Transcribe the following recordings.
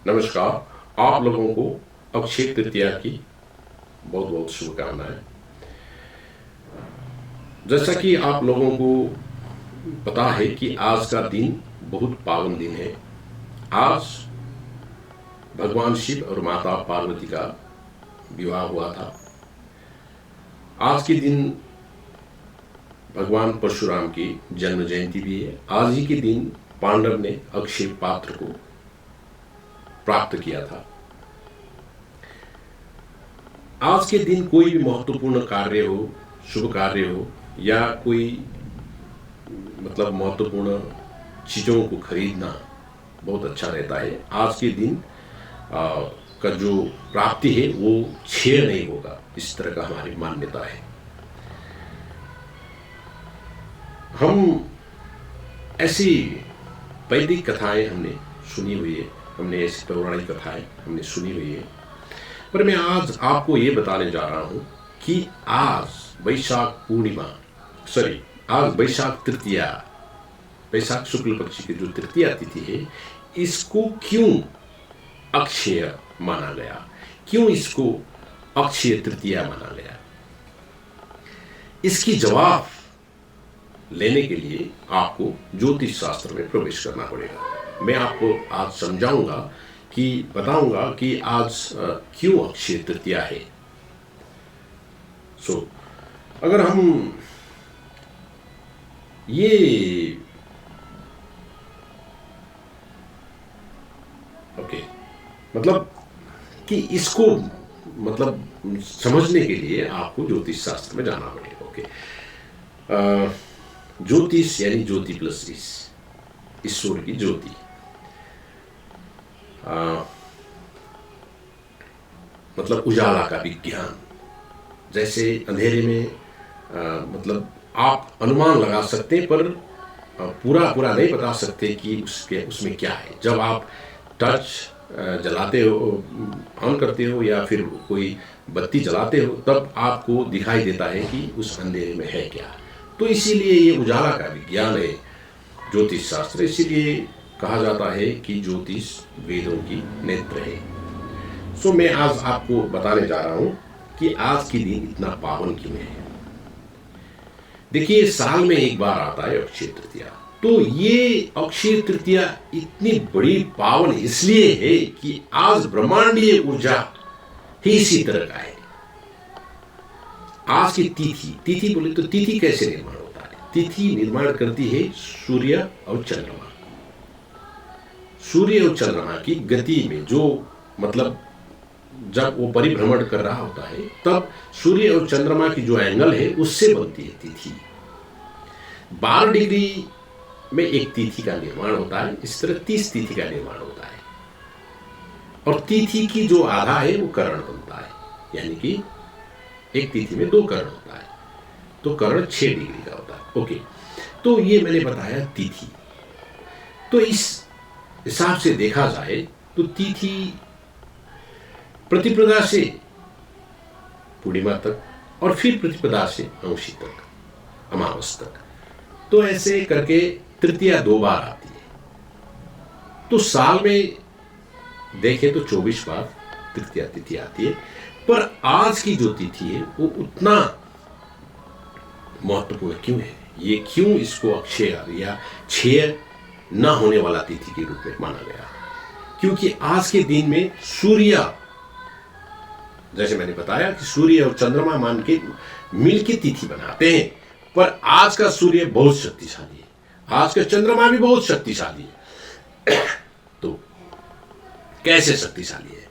नमस्कार। आप लोगों को अक्षय तृतीया की बहुत बहुत शुभकामनाएं। जैसा कि आप लोगों को पता है कि आज का दिन बहुत पावन दिन है। आज भगवान शिव और माता पार्वती का विवाह हुआ था। आज के दिन भगवान परशुराम की जन्म जयंती भी है। आज ही के दिन पांडव ने अक्षय पात्र को प्राप्त किया था। आज के दिन कोई भी महत्वपूर्ण कार्य हो, शुभ कार्य हो या कोई महत्वपूर्ण चीजों को खरीदना बहुत अच्छा रहता है। आज के दिन का जो प्राप्ति है वो क्षय नहीं होगा, इस तरह का हमारी मान्यता है। हम ऐसी वैदिक कथाएं हमने सुनी हुई है, हमने ऐसी पौराणिक कथाएं हमने सुनी हुई है, पर मैं आज आपको ये बताने जा रहा हूं कि आज वैशाख तृतीया, वैशाख शुक्ल पक्ष की जो तृतीया तिथि है, इसको क्यों अक्षय माना गया, क्यों इसको अक्षय तृतीया माना गया। इसकी जवाब लेने के लिए आपको ज्योतिष शास्त्र में प्रवेश करना पड़ेगा। मैं आपको आज समझाऊंगा कि बताऊंगा कि आज क्यों अक्षय तृतीया है। अगर हम ये कि इसको समझने के लिए आपको ज्योतिष शास्त्र में जाना पड़ेगा। ज्योतिष यानी ज्योति प्लस ईश्वर की ज्योति। उजाला का विज्ञान। जैसे अंधेरे में आप अनुमान लगा सकते हैं, पर पूरा नहीं बता सकते कि उसमें क्या है। जब आप टॉर्च जलाते हो, ऑन करते हो या फिर कोई बत्ती जलाते हो, तब आपको दिखाई देता है कि उस अंधेरे में है क्या। तो इसीलिए ये उजाला का विज्ञान है ज्योतिष शास्त्र। इसीलिए कहा जाता है कि ज्योतिष वेदों की नेत्र है। मैं आज आपको बताने जा रहा हूं कि आज के दिन इतना पावन क्यों है। देखिए, साल में एक बार आता है अक्षय तृतीया। तो ये अक्षय तृतीया इतनी बड़ी पावन इसलिए है कि आज ब्रह्मांडीय ऊर्जा ही इसी तरह का है। आज की तिथि बोले तो तिथि कैसे निर्माण होता है? तिथि निर्माण करती है सूर्य और चंद्रमा। सूर्य और चंद्रमा की गति में जो जब वो परिभ्रमण कर रहा होता है, तब सूर्य और चंद्रमा की जो एंगल है उससे बनती है तिथि। 12 डिग्री में एक तिथि का निर्माण होता है। इस तरह 30 तिथि का निर्माण होता है। और तिथि की जो आधा है वो करण बनता है, यानी कि एक तिथि में 2 करण होता है, तो करण 6 डिग्री का होता है। ओके, तो ये मैंने बताया तिथि। तो इस हिसाब से देखा जाए तो तिथि प्रतिपदा से पूर्णिमा तक और फिर प्रतिपदा से अंशी तक, अमावस तक, तो ऐसे करके तृतीया 2 बार आती है। तो साल में देखें तो 24 बार तृतीया तिथि आती है। पर आज की जो तिथि है वो उतना महत्वपूर्ण क्यों है? ये क्यों इसको अक्षय या क्षय न होने वाला तिथि के रूप में माना गया? क्योंकि आज के दिन में सूर्य, जैसे मैंने बताया कि सूर्य और चंद्रमा मान के मिलके तिथि बनाते हैं, पर आज का सूर्य बहुत शक्तिशाली है, आज का चंद्रमा भी बहुत शक्तिशाली है। तो कैसे शक्तिशाली है?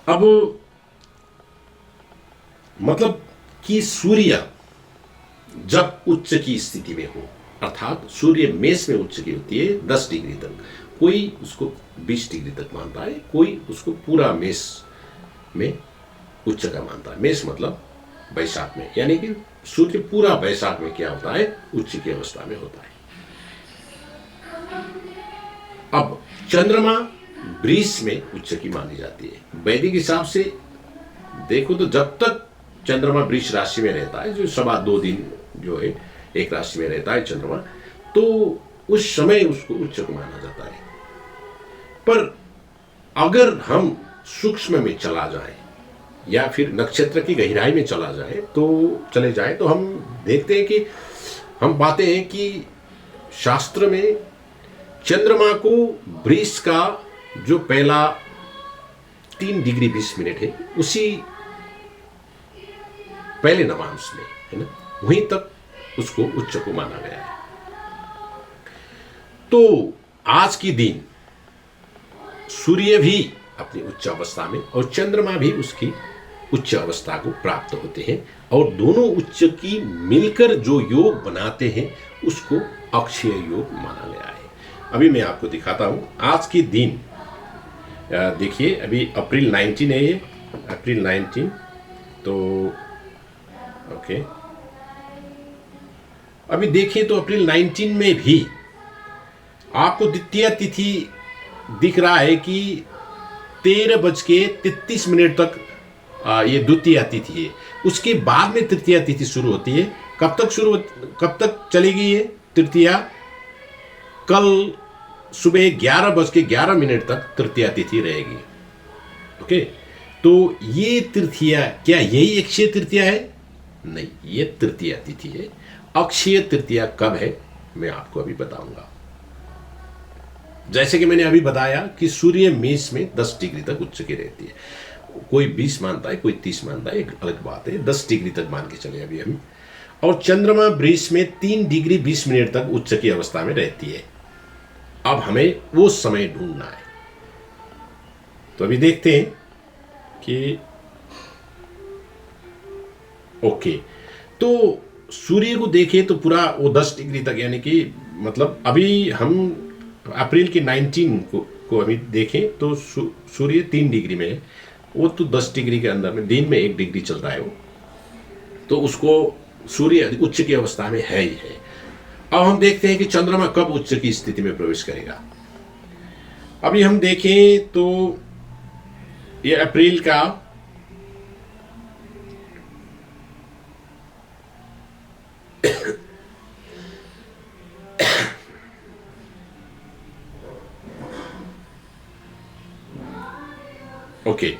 अब कि सूर्य जब उच्च की स्थिति में हो, अर्थात सूर्य मेष में उच्च की होती है 10 डिग्री तक, कोई उसको 20 डिग्री तक मानता है, कोई उसको पूरा मेष में उच्च का मानता है। मेष वैशाख में, यानी कि सूर्य पूरा वैशाख में क्या होता है? उच्च की अवस्था में होता है। अब चंद्रमा वृष में उच्च की मानी जाती है। वैदिक हिसाब से देखो तो जब तक चंद्रमा वृष राशि में रहता है, जो 2.25 दिन जो है एक राशि में रहता है चंद्रमा, तो उस समय उसको उच्च माना जाता है। पर अगर हम सूक्ष्म में चला जाए या फिर नक्षत्र की गहराई में चले जाए तो हम देखते हैं कि हम पाते हैं कि शास्त्र में चंद्रमा को वृष का जो पहला 3 डिग्री 20 मिनट है उसी पहले नवांश में, है ना, वहीं तक उसको उच्च को माना गया है। तो आज की दिन सूर्य भी अपनी उच्च अवस्था में और चंद्रमा भी उसकी उच्च अवस्था को प्राप्त होते हैं और दोनों उच्च की मिलकर जो योग बनाते हैं उसको अक्षय योग माना गया है। अभी मैं आपको दिखाता हूं आज के दिन। देखिए अभी अप्रैल 19 है, ये अप्रैल 19। तो ओके, अभी देखिए तो अप्रैल 19 में भी आपको द्वितीय तिथि दिख रहा है कि 13:33 तक ये द्वितीय तिथि है। उसके बाद में तृतीया तिथि शुरू होती है। कब तक चलेगी ये तृतीया? कल सुबह 11:11 तक तृतीया तिथि रहेगी। ओके, तो ये तृतीया, क्या यही अक्षय तृतीया है? नहीं, ये तृतीया तिथि है। अक्षय तृतीया कब है मैं आपको अभी बताऊंगा। जैसे कि मैंने अभी बताया कि सूर्य मेष में 10 डिग्री तक उच्च की रहती है। कोई 20 मानता है, कोई 30 मानता है, एक अलग बात है। 10 डिग्री तक मान के चले अभी हम। और चंद्रमा वृष में 3 डिग्री 20 मिनट तक उच्च की अवस्था में रहती है। अब हमें वो समय ढूंढना है। तो अभी देखते हैं कि ओके, तो सूर्य को देखें तो पूरा वो 10 डिग्री तक, यानी कि मतलब अभी हम अप्रैल के 19 को अभी देखें तो सूर्य 3 डिग्री में है। वो तो 10 डिग्री के अंदर में दिन में 1 डिग्री चल रहा है वो, तो उसको सूर्य उच्च की अवस्था में है ही है। अब हम देखते हैं कि चंद्रमा कब उच्च की स्थिति में प्रवेश करेगा। अभी हम देखें तो ये अप्रैल का ओके,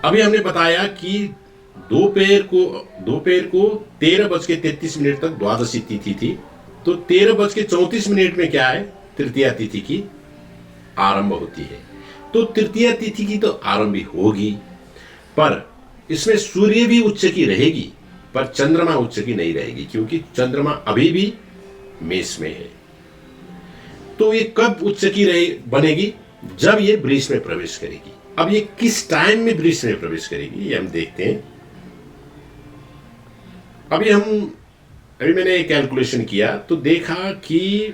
अभी हमने बताया कि दोपहर को 13:33 तक द्वादशी तिथि थी। तो 13:34 में क्या है? तृतीया तिथि की आरंभ होती है। तो तृतीया तिथि की तो आरंभ होगी, पर इसमें सूर्य भी उच्च की रहेगी पर चंद्रमा उच्च की नहीं रहेगी, क्योंकि चंद्रमा अभी भी मेष में है। तो ये कब उच्च की बनेगी? जब ये वृष में प्रवेश करेगी। अब ये किस टाइम में वृष में प्रवेश करेगी ये हम देखते हैं। अभी मैंने एक कैलकुलेशन किया तो देखा कि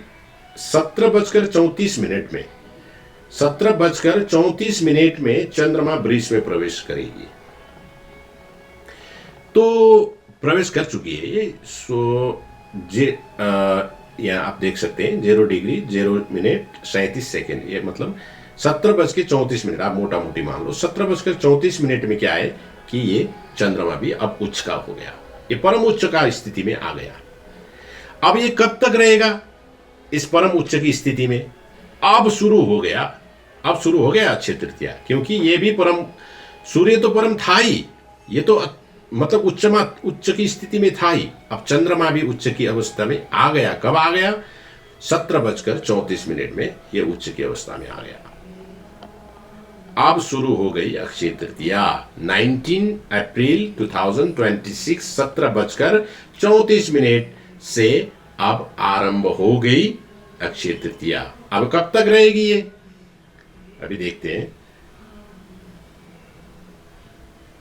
17:34 में चंद्रमा वृष में प्रवेश करेगी। तो प्रवेश कर चुकी है ये। यहाँ आप देख सकते हैं 0 डिग्री 0 मिनट 37 सेकेंड, ये मतलब 17:34। आप मोटा मोटी मान लो 17:34 में क्या है कि ये चंद्रमा भी अब उच्च का हो गया, ये परम उच्च का स्थिति में आ गया। अब ये कब तक रहेगा इस परम उच्च की स्थिति में? अब शुरू हो गया अक्षय तृतीया, क्योंकि ये भी परम, सूर्य तो परम था ही, ये तो मतलब उच्च की स्थिति में था ही। अब चंद्रमा भी उच्च की अवस्था में आ गया। कब आ गया? 17:34 में ये उच्च की अवस्था में आ गया। अब शुरू हो गई अक्षय तृतीया। 19 अप्रैल 2026 17:34 से अब आरंभ हो गई अक्षय तृतीया। अब कब तक रहेगी ये? अभी देखते हैं।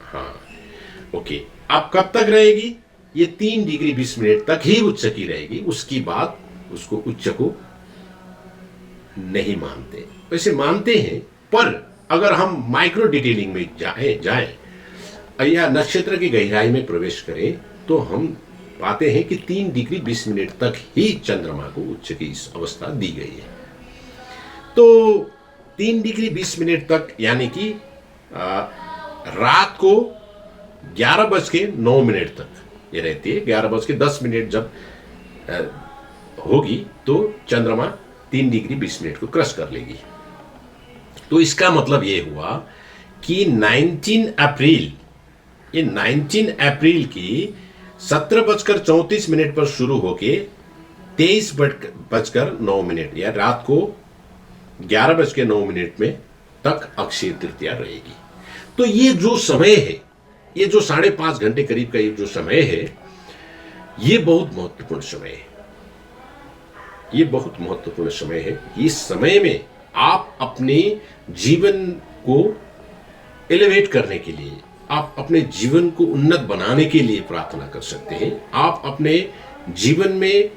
हाँ, ओके, अब कब तक रहेगी? ये 3 डिग्री 20 मिनट तक ही उच्च की रहेगी। उसकी बाद उसको उच्च को नहीं मानते। वैसे मानते हैं, पर अगर हम माइक्रो डिटेलिंग में जाएं या नक्षत्र की गहराई में प्रवेश करें तो हम पाते हैं कि 3 डिग्री 20 मिनट तक ही चंद्रमा को उच्च की इस अवस्था दी गई है। तो 3 डिग्री 20 मिनट तक, यानी कि रात को 11:09 तक ये रहती है। 11:10 जब होगी तो चंद्रमा 3 डिग्री 20 मिनट को क्रॉस कर लेगी। तो इसका मतलब ये हुआ कि 19 अप्रैल, ये 19 अप्रैल की 17:34 पर शुरू होके 23:09 या रात को 11:09 में तक अक्षय तृतीया रहेगी। तो ये जो समय है, ये जो 5.5 घंटे करीब का ये जो समय है, ये बहुत महत्वपूर्ण समय है। ये बहुत महत्वपूर्ण समय है। इस समय में आप अपने जीवन को एलिवेट करने के लिए, आप अपने जीवन को उन्नत बनाने के लिए प्रार्थना कर सकते हैं। आप अपने जीवन में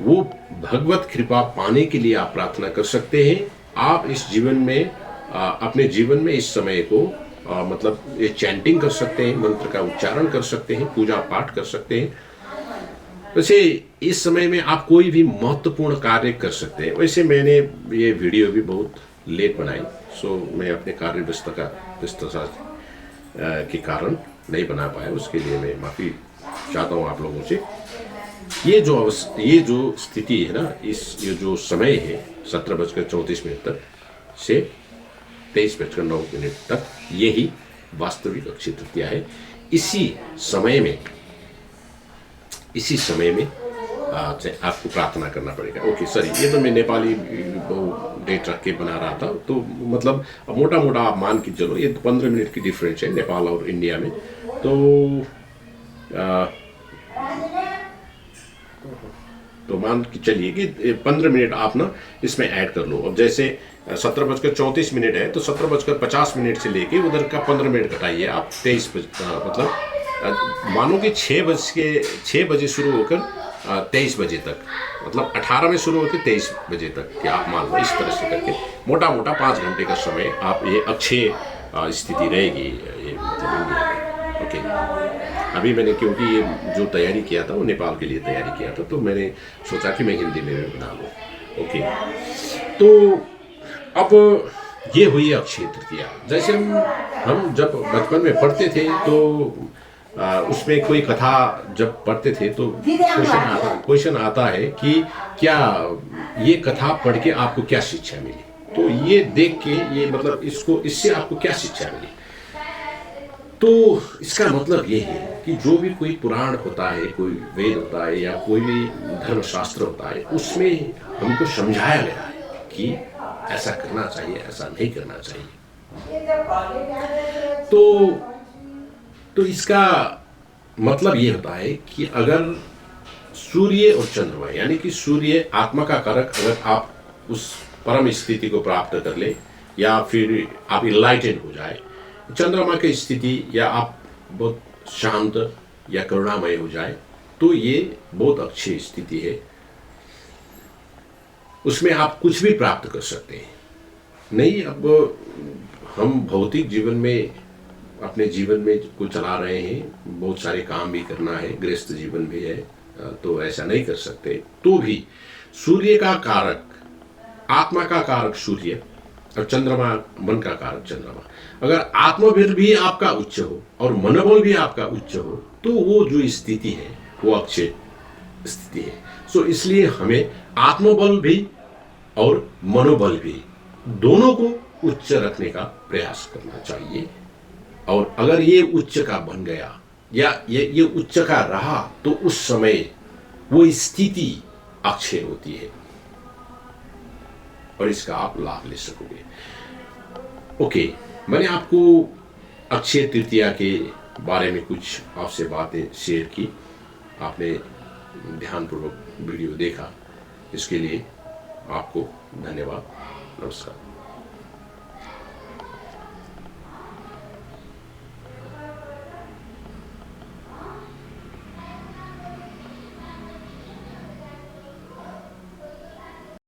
वो भगवत कृपा पाने के लिए आप प्रार्थना कर सकते हैं। आप इस जीवन में अपने जीवन में इस समय को मतलब ये चैंटिंग कर सकते हैं, मंत्र का उच्चारण कर सकते हैं, पूजा पाठ कर सकते हैं। वैसे इस समय में आप कोई भी महत्वपूर्ण कार्य कर सकते हैं। वैसे मैंने ये वीडियो भी बहुत लेट बनाई, सो मैं अपने कार्य व्यस्तता के कारण नहीं बना पाया, उसके लिए मैं माफ़ी चाहता हूँ आप लोगों से। ये जो स्थिति है ना, ये जो समय है 17:34 तक से 23:09 तक, यही वास्तविक अक्षय तृतीया है। इसी समय में आपको प्रार्थना करना पड़ेगा। ओके, सॉरी, ये तो मैं नेपाली डेट रख के बना रहा था, तो मतलब मोटा मोटा आप मान के चलो, ये 15 मिनट की डिफरेंस है नेपाल और इंडिया में। तो मान के चलिए कि 15 मिनट आप ना इसमें ऐड कर लो। अब जैसे 17:34 है, तो 17:50 से लेके उधर का 15 मिनट घटाइए आप, 23 मतलब मानो कि 6 बजे शुरू होकर 23 बजे तक, मतलब 18 में शुरू होकर 23 बजे तक कि आप मान लो। इस तरह से करके मोटा मोटा 5 घंटे का समय आप, ये अक्षय स्थिति रहेगी ये मतलब इंडिया में। ओके, अभी मैंने क्योंकि ये जो तैयारी किया था वो नेपाल के लिए तैयारी किया था, तो मैंने सोचा कि मैं हिंदी में भी बना लूँ। ओके, तो अब ये हुई अक्षय तृतीया। जैसे हम जब बचपन में पढ़ते थे, तो उसमें कोई कथा जब पढ़ते थे तो क्वेश्चन आता है कि क्या ये कथा पढ़ के आपको क्या शिक्षा मिली। तो ये देख के, ये मतलब इससे आपको क्या शिक्षा मिली। तो इसका मतलब ये है कि जो भी कोई पुराण होता है, कोई वेद होता है, या कोई भी धर्मशास्त्र होता है, उसमें हमको समझाया गया है कि ऐसा करना चाहिए, ऐसा नहीं करना चाहिए। तो इसका मतलब ये होता है कि अगर सूर्य और चंद्रमा, यानी कि सूर्य आत्मा का कारक, अगर आप उस परम स्थिति को प्राप्त कर ले, या फिर आप इनलाइटेंड हो जाए, चंद्रमा की स्थिति, या आप बहुत शांत या करुणामय हो जाए, तो ये बहुत अच्छी स्थिति है। उसमें आप कुछ भी प्राप्त कर सकते हैं। नहीं, अब हम भौतिक जीवन में, अपने जीवन में को चला रहे हैं, बहुत सारे काम भी करना है, गृहस्थ जीवन भी है, तो ऐसा नहीं कर सकते। तो भी सूर्य का कारक, आत्मा का कारक सूर्य, और चंद्रमा मन का कारक चंद्रमा, अगर आत्मबल भी आपका उच्च हो और मनोबल भी आपका उच्च हो, तो वो जो स्थिति है वो अक्षय स्थिति है। सो इसलिए हमें आत्मबल भी और मनोबल भी, दोनों को उच्च रखने का प्रयास करना चाहिए। और अगर ये उच्च का बन गया, या ये उच्च का रहा, तो उस समय वो स्थिति अक्षय होती है और इसका आप लाभ ले सकोगे। ओके, मैंने आपको अक्षय तृतीया के बारे में कुछ आपसे बातें शेयर की। आपने ध्यानपूर्वक वीडियो देखा, इसके लिए आपको धन्यवाद। नमस्कार।